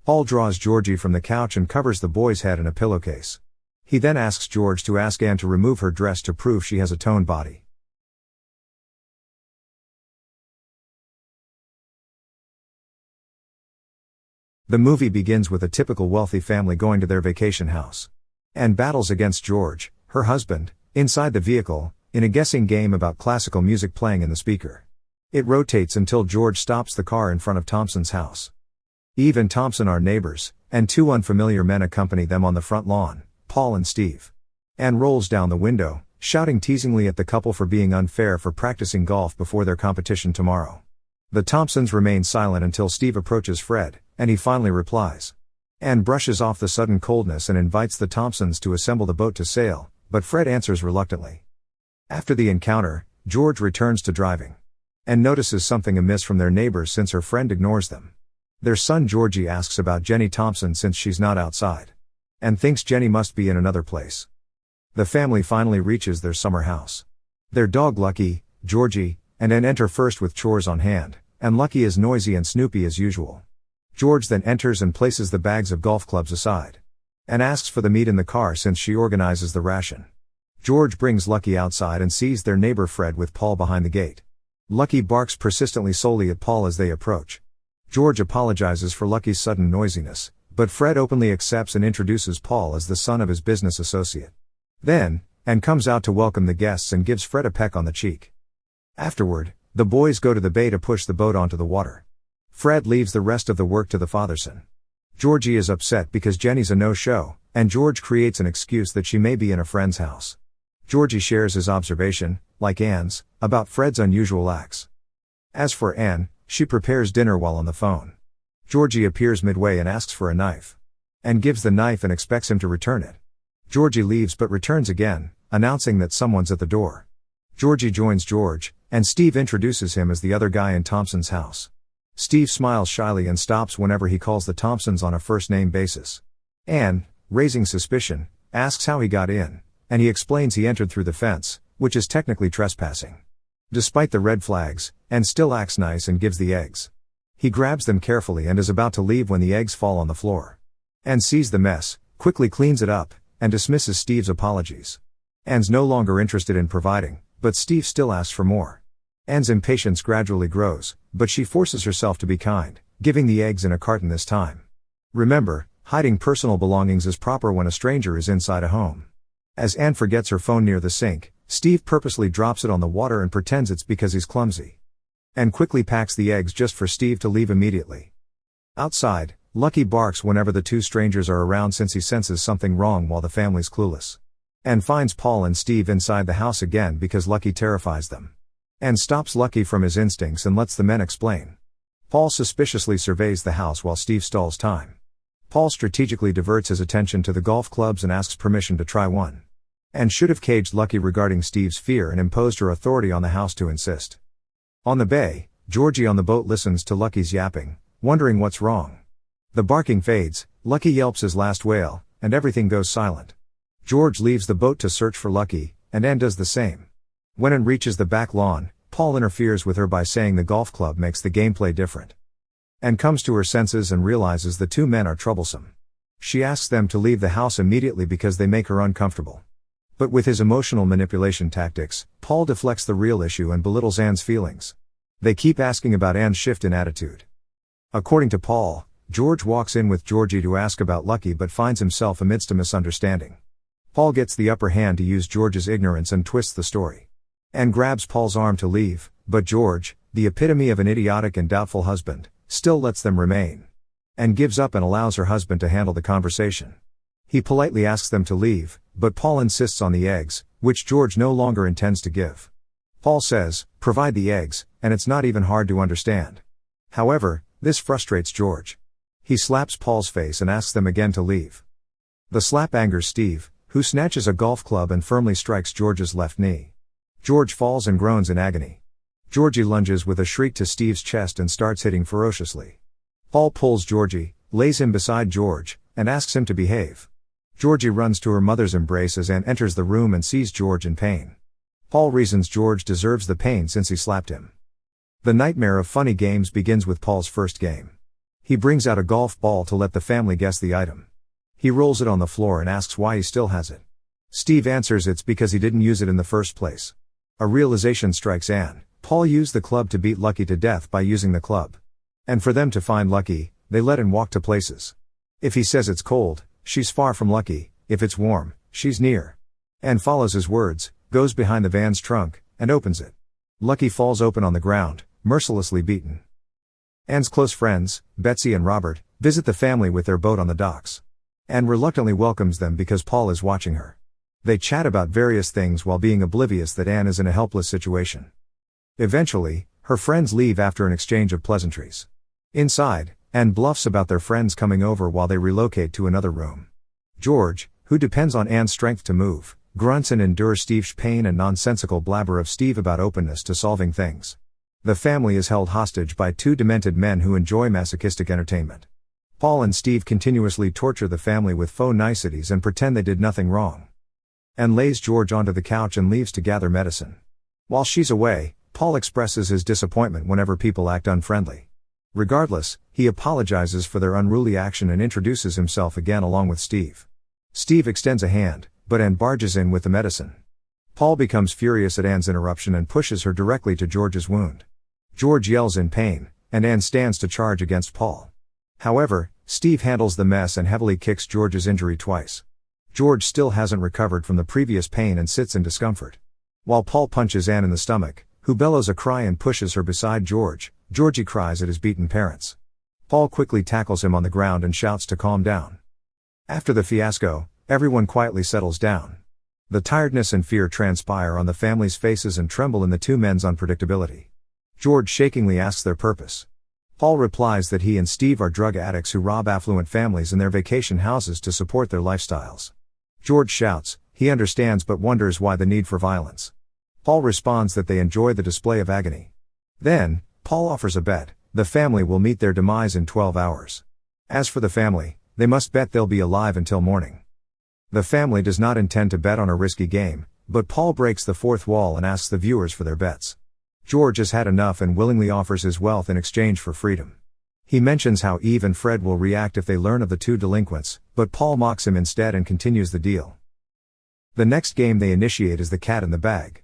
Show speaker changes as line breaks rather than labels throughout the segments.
Paul draws Georgie from the couch and covers the boy's head in a pillowcase. He then asks George to ask Anne to remove her dress to prove she has a toned body. The movie begins with a typical wealthy family going to their vacation house. Anne battles against George, her husband, inside the vehicle, in a guessing game about classical music playing in the speaker. It rotates until George stops the car in front of Thompson's house. Eve and Thompson are neighbors, and two unfamiliar men accompany them on the front lawn, Paul and Steve. Anne rolls down the window, shouting teasingly at the couple for being unfair for practicing golf before their competition tomorrow. The Thompsons remain silent until Steve approaches Fred, and he finally replies. Anne brushes off the sudden coldness and invites the Thompsons to assemble the boat to sail, but Fred answers reluctantly. After the encounter, George returns to driving. Anne notices something amiss from their neighbors since her friend ignores them. Their son Georgie asks about Jenny Thompson since she's not outside. Anne thinks Jenny must be in another place. The family finally reaches their summer house. Their dog Lucky, Georgie, and Anne enter first with chores on hand, and Lucky is noisy and snoopy as usual. George then enters and places the bags of golf clubs aside. Anne asks for the meat in the car since she organizes the ration. George brings Lucky outside and sees their neighbor Fred with Paul behind the gate. Lucky barks persistently solely at Paul as they approach. George apologizes for Lucky's sudden noisiness, but Fred openly accepts and introduces Paul as the son of his business associate. Then, Anne comes out to welcome the guests and gives Fred a peck on the cheek. Afterward, the boys go to the bay to push the boat onto the water. Fred leaves the rest of the work to the fatherson. Georgie is upset because Jenny's a no-show, and George creates an excuse that she may be in a friend's house. Georgie shares his observation, like Anne's, about Fred's unusual acts. As for Anne, she prepares dinner while on the phone. Georgie appears midway and asks for a knife. Anne gives the knife and expects him to return it. Georgie leaves but returns again, announcing that someone's at the door. Georgie joins George, and Steve introduces him as the other guy in Thompson's house. Steve smiles shyly and stops whenever he calls the Thompsons on a first-name basis. Anne, raising suspicion, asks how he got in, and he explains he entered through the fence, which is technically trespassing. Despite the red flags, Anne still acts nice and gives the eggs. He grabs them carefully and is about to leave when the eggs fall on the floor. Anne sees the mess, quickly cleans it up, and dismisses Steve's apologies. Anne's no longer interested in providing, but Steve still asks for more. Anne's impatience gradually grows, but she forces herself to be kind, giving the eggs in a carton this time. Remember, hiding personal belongings is proper when a stranger is inside a home. As Anne forgets her phone near the sink, Steve purposely drops it on the water and pretends it's because he's clumsy. Anne quickly packs the eggs just for Steve to leave immediately. Outside, Lucky barks whenever the two strangers are around since he senses something wrong while the family's clueless. Anne finds Paul and Steve inside the house again because Lucky terrifies them. Anne stops Lucky from his instincts and lets the men explain. Paul suspiciously surveys the house while Steve stalls time. Paul strategically diverts his attention to the golf clubs and asks permission to try one. Anne should have caged Lucky regarding Steve's fear and imposed her authority on the house to insist. On the bay, Georgie on the boat listens to Lucky's yapping, wondering what's wrong. The barking fades, Lucky yelps his last wail, and everything goes silent. George leaves the boat to search for Lucky, and Anne does the same. When Anne reaches the back lawn, Paul interferes with her by saying the golf club makes the gameplay different. Anne comes to her senses and realizes the two men are troublesome. She asks them to leave the house immediately because they make her uncomfortable. But with his emotional manipulation tactics, Paul deflects the real issue and belittles Anne's feelings. They keep asking about Anne's shift in attitude. According to Paul, George walks in with Georgie to ask about Lucky but finds himself amidst a misunderstanding. Paul gets the upper hand to use George's ignorance and twists the story. Anne grabs Paul's arm to leave, but George, the epitome of an idiotic and doubtful husband, still lets them remain. Anne gives up and allows her husband to handle the conversation. He politely asks them to leave, but Paul insists on the eggs, which George no longer intends to give. Paul says, "Provide the eggs," and it's not even hard to understand. However, this frustrates George. He slaps Paul's face and asks them again to leave. The slap angers Steve, who snatches a golf club and firmly strikes George's left knee. George falls and groans in agony. Georgie lunges with a shriek to Steve's chest and starts hitting ferociously. Paul pulls Georgie, lays him beside George, and asks him to behave. Georgie runs to her mother's embrace as Anne enters the room and sees George in pain. Paul reasons George deserves the pain since he slapped him. The nightmare of funny games begins with Paul's first game. He brings out a golf ball to let the family guess the item. He rolls it on the floor and asks why he still has it. Steve answers it's because he didn't use it in the first place. A realization strikes Anne. Paul used the club to beat Lucky to death by using the club. And for them to find Lucky, they let him walk to places. If he says it's cold, she's far from Lucky. If it's warm, she's near. Anne follows his words, goes behind the van's trunk, and opens it. Lucky falls open on the ground, mercilessly beaten. Anne's close friends, Betsy and Robert, visit the family with their boat on the docks. Anne reluctantly welcomes them because Paul is watching her. They chat about various things while being oblivious that Anne is in a helpless situation. Eventually, her friends leave after an exchange of pleasantries. Inside, Anne bluffs about their friends coming over while they relocate to another room. George, who depends on Anne's strength to move, grunts and endures Steve's pain and nonsensical blabber of Steve about openness to solving things. The family is held hostage by two demented men who enjoy masochistic entertainment. Paul and Steve continuously torture the family with faux niceties and pretend they did nothing wrong. Anne lays George onto the couch and leaves to gather medicine. While she's away, Paul expresses his disappointment whenever people act unfriendly. Regardless, he apologizes for their unruly action and introduces himself again along with Steve. Steve extends a hand, but Anne barges in with the medicine. Paul becomes furious at Anne's interruption and pushes her directly to George's wound. George yells in pain, and Anne stands to charge against Paul. However, Steve handles the mess and heavily kicks George's injury twice. George still hasn't recovered from the previous pain and sits in discomfort. While Paul punches Anne in the stomach, who bellows a cry and pushes her beside George, Georgie cries at his beaten parents. Paul quickly tackles him on the ground and shouts to calm down. After the fiasco, everyone quietly settles down. The tiredness and fear transpire on the family's faces and tremble in the two men's unpredictability. George shakingly asks their purpose. Paul replies that he and Steve are drug addicts who rob affluent families in their vacation houses to support their lifestyles. George shouts, he understands but wonders why the need for violence. Paul responds that they enjoy the display of agony. Then, Paul offers a bet: the family will meet their demise in 12 hours. As for the family, they must bet they'll be alive until morning. The family does not intend to bet on a risky game, but Paul breaks the fourth wall and asks the viewers for their bets. George has had enough and willingly offers his wealth in exchange for freedom. He mentions how Eve and Fred will react if they learn of the two delinquents, but Paul mocks him instead and continues the deal. The next game they initiate is the cat in the bag.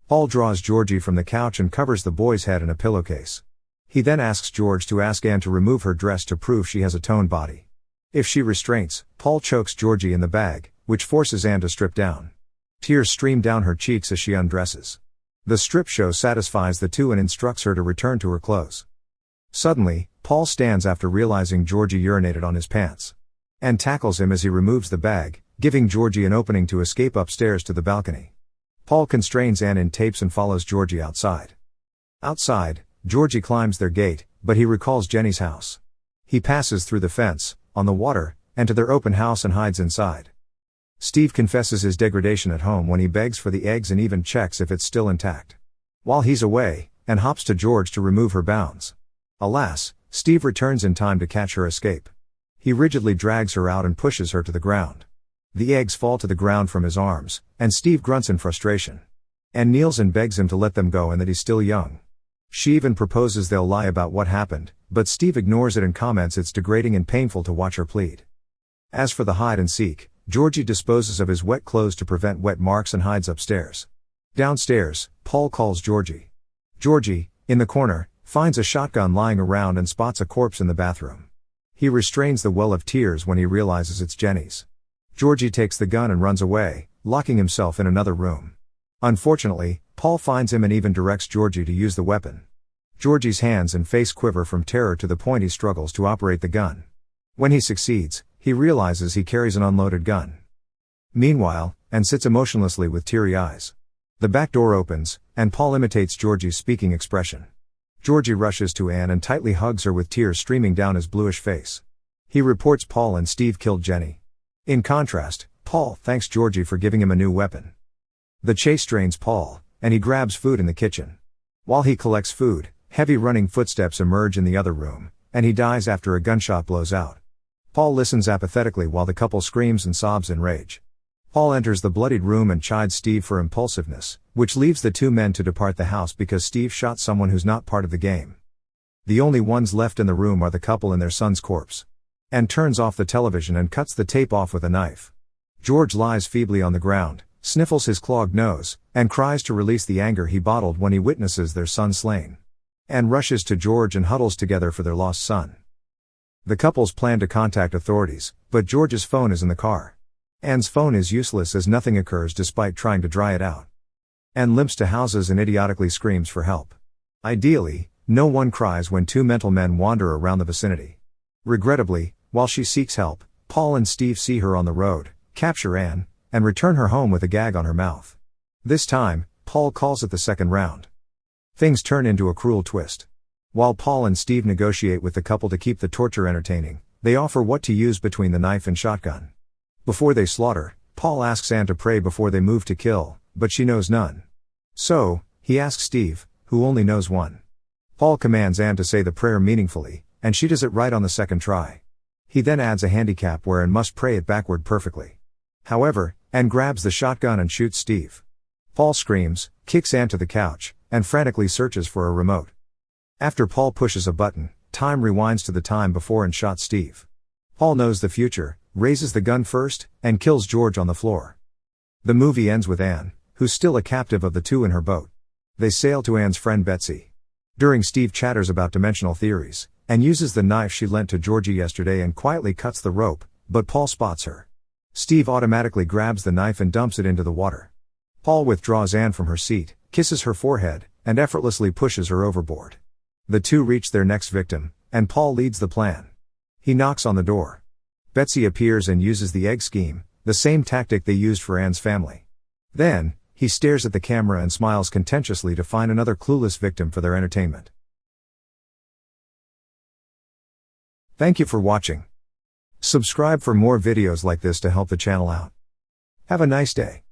Paul draws Georgie from the couch and covers the boy's head in a pillowcase. He then asks George to ask Anne to remove her dress to prove she has a toned body. If she restrains, Paul chokes Georgie in the bag, which forces Anne to strip down. Tears stream down her cheeks as she undresses. The strip show satisfies the two and instructs her to return to her clothes. Suddenly, Paul stands after realizing Georgie urinated on his pants. Anne tackles him as he removes the bag, giving Georgie an opening to escape upstairs to the balcony. Paul constrains Anne in tapes and follows Georgie outside. Outside, Georgie climbs their gate, but he recalls Jenny's house. He passes through the fence, on the water, and to their open house and hides inside. Steve confesses his degradation at home when he begs for the eggs and even checks if it's still intact. While he's away, Anne hops to George to remove her bounds. Alas, Steve returns in time to catch her escape. He rigidly drags her out and pushes her to the ground. The eggs fall to the ground from his arms, and Steve grunts in frustration. Anne kneels and begs him to let them go and that he's still young. She even proposes they'll lie about what happened, but Steve ignores it and comments it's degrading and painful to watch her plead. As for the hide and seek, Georgie disposes of his wet clothes to prevent wet marks and hides upstairs. Downstairs, Paul calls Georgie. Georgie, in the corner, finds a shotgun lying around and spots a corpse in the bathroom. He restrains the well of tears when he realizes it's Jenny's. Georgie takes the gun and runs away, locking himself in another room. Unfortunately, Paul finds him and even directs Georgie to use the weapon. Georgie's hands and face quiver from terror to the point he struggles to operate the gun. When he succeeds, he realizes he carries an unloaded gun. Meanwhile, Anne sits emotionlessly with teary eyes. The back door opens, and Paul imitates Georgie's speaking expression. Georgie rushes to Anne and tightly hugs her with tears streaming down his bluish face. He reports Paul and Steve killed Jenny. In contrast, Paul thanks Georgie for giving him a new weapon. The chase drains Paul, and he grabs food in the kitchen. While he collects food, heavy running footsteps emerge in the other room, and he dies after a gunshot blows out. Paul listens apathetically while the couple screams and sobs in rage. Paul enters the bloodied room and chides Steve for impulsiveness, which leaves the two men to depart the house because Steve shot someone who's not part of the game. The only ones left in the room are the couple and their son's corpse. Anne turns off the television and cuts the tape off with a knife. George lies feebly on the ground, sniffles his clogged nose, and cries to release the anger he bottled when he witnesses their son slain. Anne rushes to George and huddles together for their lost son. The couples plan to contact authorities, but George's phone is in the car. Anne's phone is useless as nothing occurs despite trying to dry it out. Anne limps to houses and idiotically screams for help. Ideally, no one cries when two mental men wander around the vicinity. Regrettably, while she seeks help, Paul and Steve see her on the road, capture Anne, and return her home with a gag on her mouth. This time, Paul calls it the second round. Things turn into a cruel twist. While Paul and Steve negotiate with the couple to keep the torture entertaining, they offer what to use between the knife and shotgun. Before they slaughter, Paul asks Anne to pray before they move to kill, but she knows none. So, he asks Steve, who only knows one. Paul commands Anne to say the prayer meaningfully, and she does it right on the second try. He then adds a handicap where Anne must pray it backward perfectly. However, Anne grabs the shotgun and shoots Steve. Paul screams, kicks Anne to the couch, and frantically searches for a remote. After Paul pushes a button, time rewinds to the time before Anne shot Steve. Paul knows the future, raises the gun first, and kills George on the floor. The movie ends with Anne, who's still a captive of the two in her boat. They sail to Anne's friend Betsy. During Steve chatters about dimensional theories, Anne uses the knife she lent to Georgie yesterday and quietly cuts the rope, but Paul spots her. Steve automatically grabs the knife and dumps it into the water. Paul withdraws Anne from her seat, kisses her forehead, and effortlessly pushes her overboard. The two reach their next victim, and Paul leads the plan. He knocks on the door. Betsy appears and uses the egg scheme, the same tactic they used for Anne's family. Then, he stares at the camera and smiles contentiously to find another clueless victim for their entertainment. Thank you for watching. Subscribe for more videos like this to help the channel out. Have a nice day.